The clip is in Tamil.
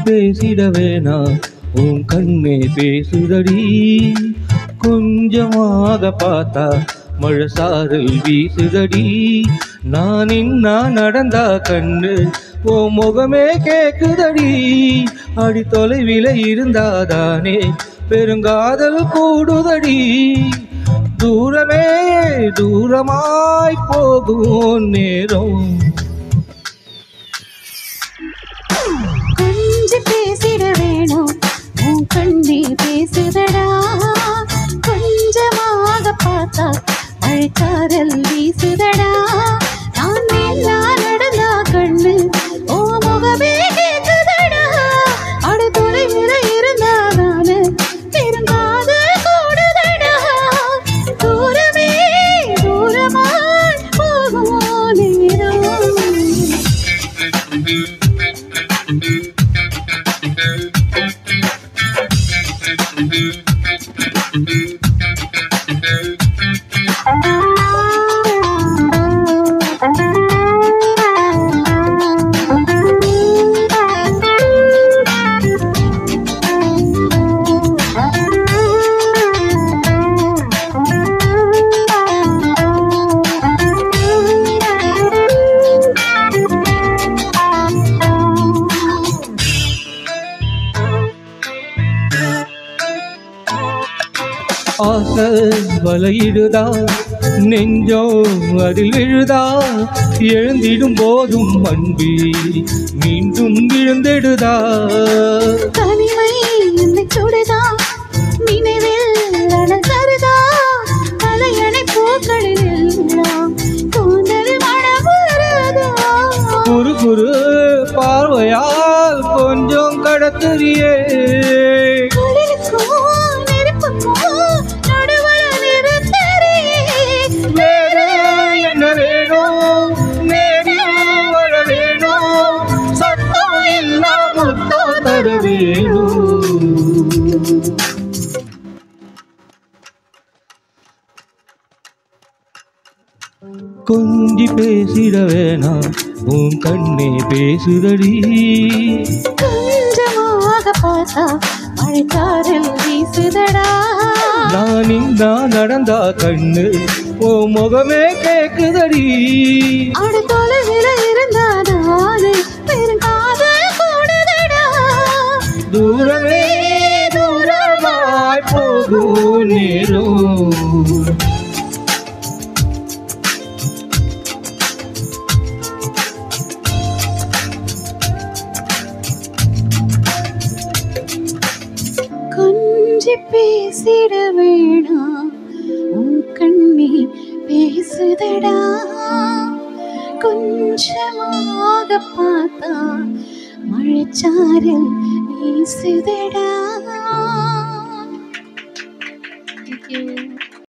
பேசிட வேணாம் உன் கண்ணே பேசுதடி கொஞ்சமாக பார்த்தா மழை சாரல் வீசுதடி நான் நடந்தா கண்ணு ஓ முகமே கேக்குதடி அடி தொலைவில இருந்தாதானே பெருங்காதல் கூடுதடி தூரமே தூரமாய் போகும் நேரம் கொஞ்சம் பேசிட வேணும் உன் கண்ணே பேசுதடா கொஞ்சமாக பார்த்தா மழைக்காரல் வீசுதடா நான் நடந்தா கண்ணு ஓ முகமே கேக்குதடா அடு தொலைவில இருந்தாதான பெருங்காத கூடுதடா தூரமே தூரமாய் போகும் நேரம் ஆசை வலையிடுதா நெஞ்சோ அதில் விழுதா எழுந்திடும் போதும் அன்பி மீண்டும் விழுந்திடுதா தனிமை என்னை சுடுதா நினைவில் அழகருதா தலையணை பூக்களில் எல்லாம் தோன்றல் மனம் வருதா குறு குறு பார்வையால் கொஞ்சம் கடத்துறியே கொஞ்சி பேசிட வேணாம் உன் கண்ணே பேசுதடி கொஞ்சமாக பார்த்தா மழைக்காரல் வீசுதடா நான் நடந்தா கண்ணு ஓ முகமே கேக்குதடி அடு தொலைவில இருந்தாதானே பெருங்காதல் கூடுதடா தூரமே தூரமாய் போகும் நேரம் கொஞ்சி பேசிட வேணாம் உன் கண்ணே பேசுதடா கொஞ்சமாக பார்த்தா மழைச்சாரல் வீசுதடா. Thank you.